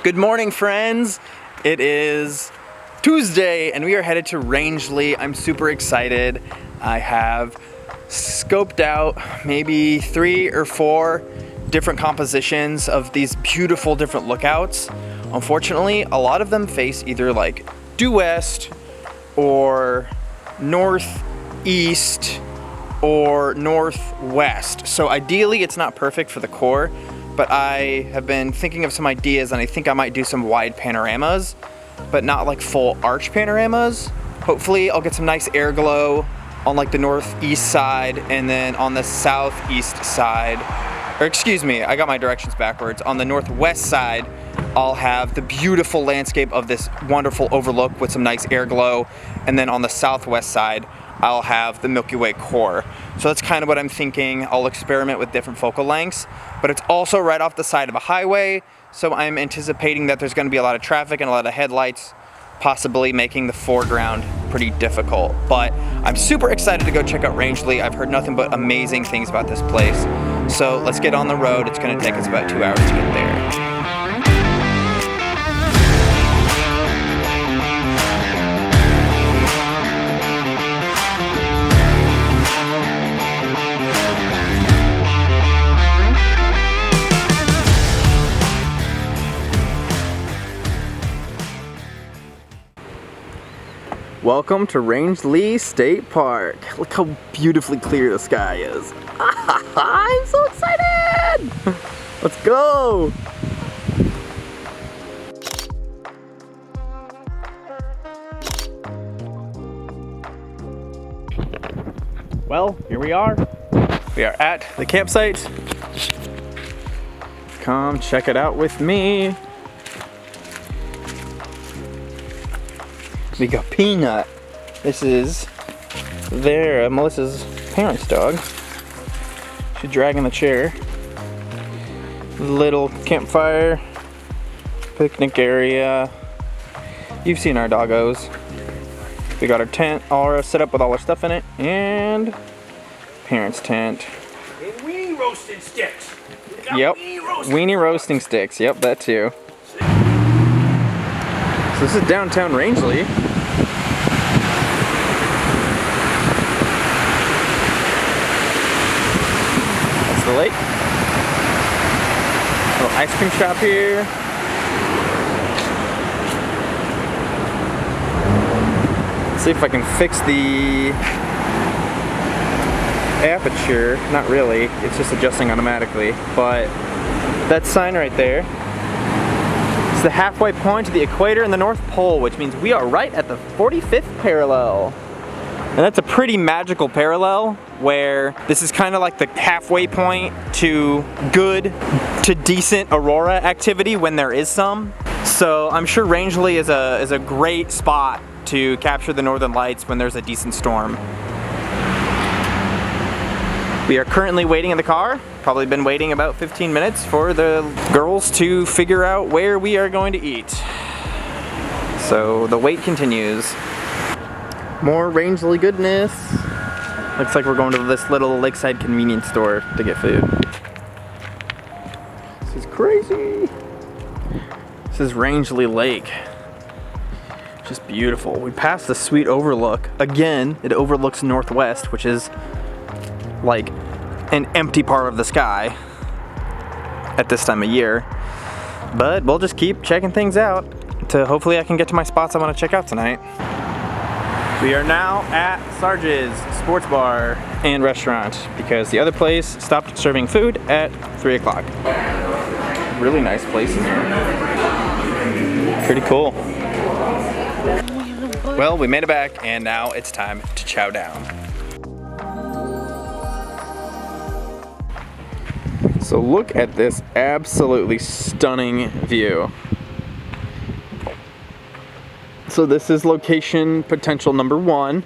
Good morning, friends. It is Tuesday and we are headed to Rangeley. I'm super excited. I have scoped out maybe 3 or 4 different compositions of these beautiful different lookouts. Unfortunately, a lot of them face either like due west or northeast or northwest. So ideally it's not perfect for the core, but I have been thinking of some ideas and I think I might do some wide panoramas, but not like full arch panoramas. Hopefully I'll get some nice air glow on like the northeast side, and then on the southeast side, or excuse me, I got my directions backwards. On the northwest side, I'll have the beautiful landscape of this wonderful overlook with some nice air glow, and then on the southwest side, I'll have the Milky Way core. So that's kind of what I'm thinking. I'll experiment with different focal lengths, but it's also right off the side of a highway, so I'm anticipating that there's going to be a lot of traffic and a lot of headlights, possibly making the foreground pretty difficult. But I'm super excited to go check out Rangeley. I've heard nothing but amazing things about this place. So let's get on the road. It's going to take us about 2 hours to get there. Welcome to Rangeley State Park. Look how beautifully clear the sky is. I'm so excited! Let's go! Well, here we are. We are at the campsite. Come check it out with me. We got Peanut. This is Melissa's parents' dog. She's dragging the chair. Little campfire, picnic area. You've seen our doggos. We got our tent all set up with all our stuff in it, and parents' tent. And weenie roasting sticks. Yep, weenie roasting sticks. Yep, that too. So this is downtown Rangeley. That's the lake. Little ice cream shop here. Let's see if I can fix the aperture. Not really, it's just adjusting automatically. But that sign right there, the halfway point to the equator and the North Pole, which means we are right at the 45th parallel. And that's a pretty magical parallel, where this is kind of like the halfway point to good to decent aurora activity when there is some. So I'm sure Rangeley is a great spot to capture the northern lights when there's a decent storm. We are currently waiting in the car. Probably been waiting about 15 minutes for the girls to figure out where we are going to eat. So the wait continues. More Rangeley goodness. Looks like we're going to this little lakeside convenience store to get food. This is crazy. This is Rangeley Lake. Just beautiful. We passed the sweet overlook. Again, it overlooks northwest, which is like an empty part of the sky at this time of year. But we'll just keep checking things out to hopefully I can get to my spots I want to check out tonight. We are now at Sarge's Sports Bar and Restaurant because the other place stopped serving food at 3 o'clock. Really nice place in here. Pretty cool. Well, we made it back and now it's time to chow down. So look at this absolutely stunning view. So this is location potential number 1.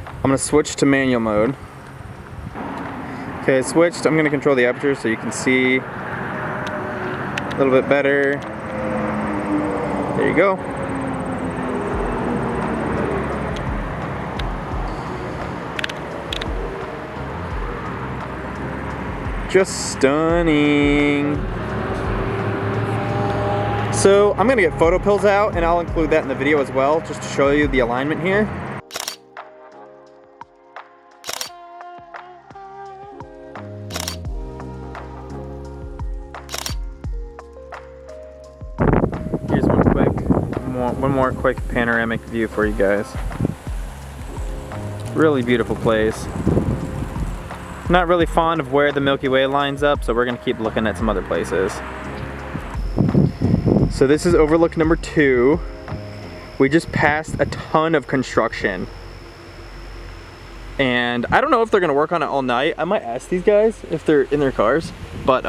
I'm gonna switch to manual mode. Okay, switched. I'm gonna control the aperture so you can see a little bit better. There you go. Just stunning. So I'm gonna get photo pills out and I'll include that in the video as well, just to show you the alignment here. Here's one more quick panoramic view for you guys. Really beautiful place. Not really fond of where the Milky Way lines up, so we're gonna keep looking at some other places. So this is overlook number 2. We just passed a ton of construction. And I don't know if they're gonna work on it all night. I might ask these guys if they're in their cars. But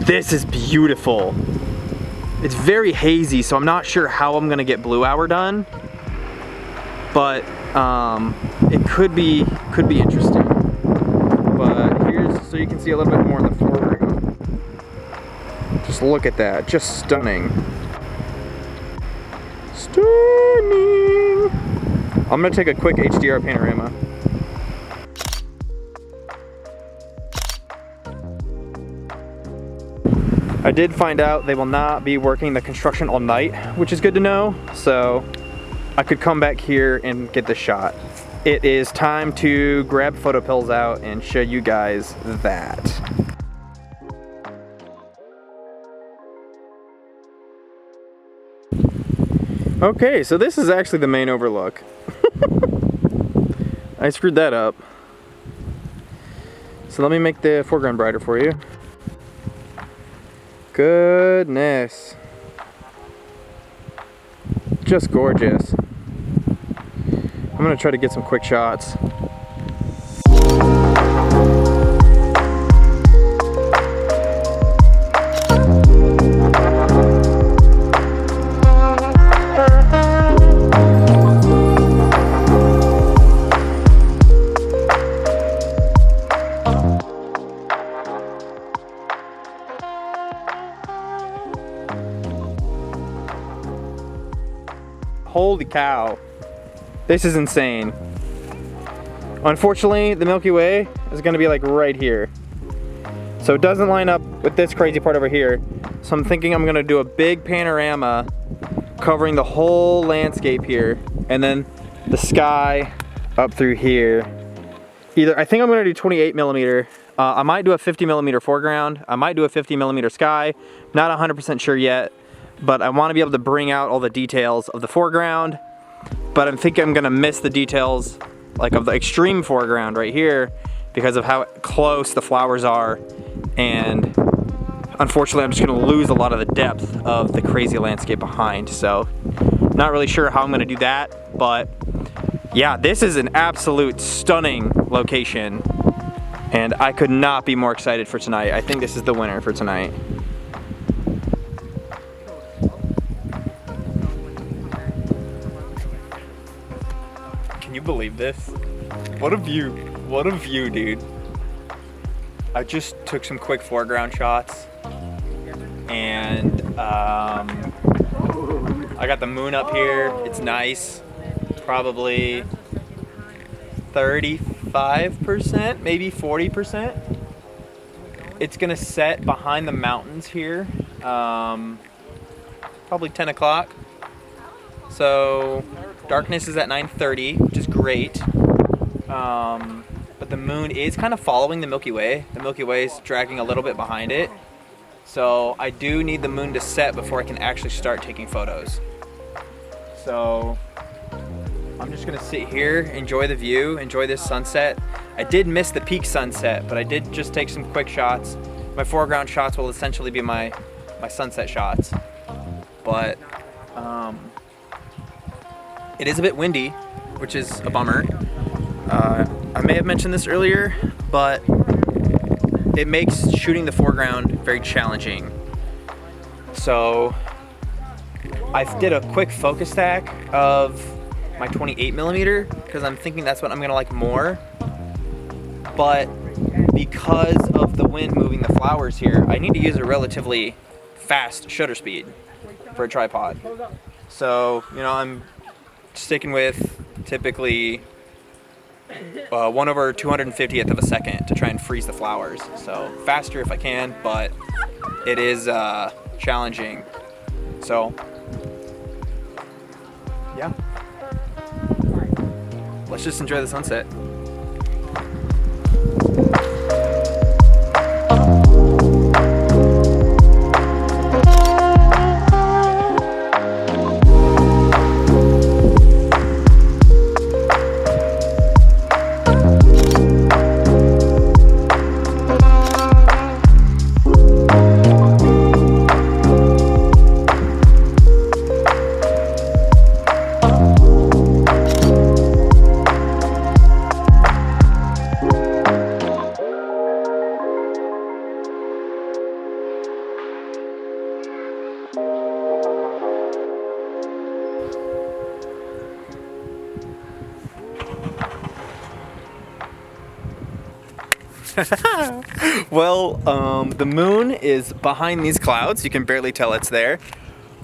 this is beautiful. It's very hazy, so I'm not sure how I'm gonna get blue hour done. But it could be interesting. But here's, so you can see a little bit more in the foreground. Just look at that, just stunning. Stunning. I'm gonna take a quick HDR panorama. I did find out they will not be working the construction all night, which is good to know. So I could come back here and get the shot. It is time to grab photo pills out and show you guys that. Okay, so this is actually the main overlook. I screwed that up. So let me make the foreground brighter for you. Goodness. Just gorgeous. I'm gonna try to get some quick shots. Holy cow. This is insane. Unfortunately, the Milky Way is gonna be like right here. So it doesn't line up with this crazy part over here. So I'm thinking I'm gonna do a big panorama covering the whole landscape here, and then the sky up through here. I think I'm gonna do 28mm. I might do a 50mm foreground. I might do a 50mm sky. Not 100% sure yet, but I wanna be able to bring out all the details of the foreground. But I'm thinking I'm gonna miss the details like of the extreme foreground right here because of how close the flowers are. And unfortunately, I'm just gonna lose a lot of the depth of the crazy landscape behind. So not really sure how I'm gonna do that, but yeah, this is an absolute stunning location. And I could not be more excited for tonight. I think this is the winner for tonight. Can you believe this? What a view. What a view, dude. I just took some quick foreground shots. And I got the moon up here. It's nice. Probably 35%, maybe 40%. It's gonna set behind the mountains here. Probably 10 o'clock. So darkness is at 9:30, which is great. But the moon is kind of following the Milky Way. The Milky Way is dragging a little bit behind it. So I do need the moon to set before I can actually start taking photos. So I'm just gonna sit here, enjoy the view, enjoy this sunset. I did miss the peak sunset, but I did just take some quick shots. My foreground shots will essentially be my sunset shots. But it is a bit windy, which is a bummer. I may have mentioned this earlier, but it makes shooting the foreground very challenging. So I did a quick focus stack of my 28mm because I'm thinking that's what I'm gonna like more. But because of the wind moving the flowers here, I need to use a relatively fast shutter speed for a tripod. So, you know, I'm sticking with typically 1/250th of a second to try and freeze the flowers. So faster if I can, but it is challenging. So yeah, let's just enjoy the sunset. Well, the moon is behind these clouds. You can barely tell it's there,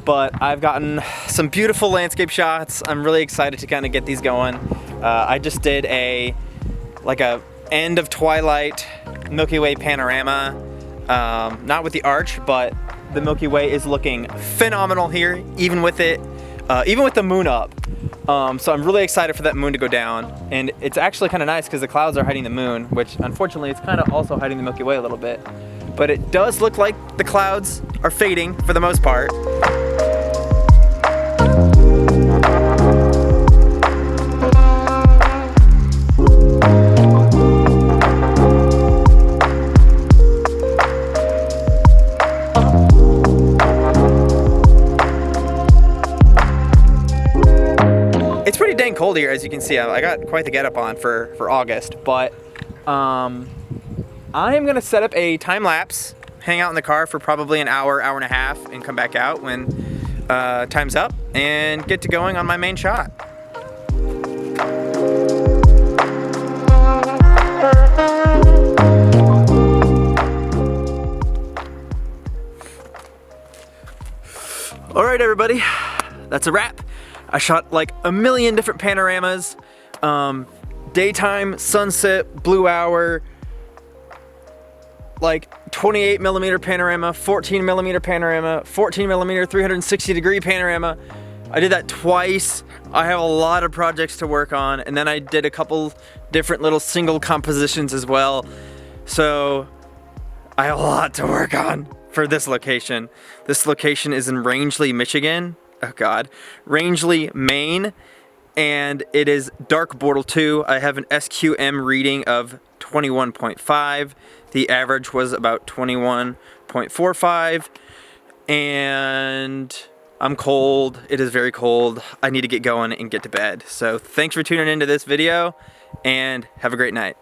but I've gotten some beautiful landscape shots. I'm really excited to kind of get these going. I just did a end of twilight Milky Way panorama, not with the arch, but the Milky Way is looking phenomenal here, even with the moon up. So I'm really excited for that moon to go down, and it's actually kind of nice because the clouds are hiding the moon, which unfortunately is kind of also hiding the Milky Way a little bit. But it does look like the clouds are fading for the most part. It's pretty dang cold here, as you can see. I got quite the getup on for August, but I am gonna set up a time lapse, hang out in the car for probably an hour, hour and a half, and come back out when time's up and get to going on my main shot. All right, everybody, that's a wrap. I shot like a million different panoramas, daytime, sunset, blue hour, like 28mm panorama, 14mm panorama, 14mm 360-degree panorama. I did that twice. I have a lot of projects to work on, and then I did a couple different little single compositions as well. So I have a lot to work on for this location. This location is in Rangeley, Michigan. Oh God, Rangeley, Maine, and it is dark Bortle 2. I have an SQM reading of 21.5. The average was about 21.45, and I'm cold. It is very cold. I need to get going and get to bed. So thanks for tuning into this video, and have a great night.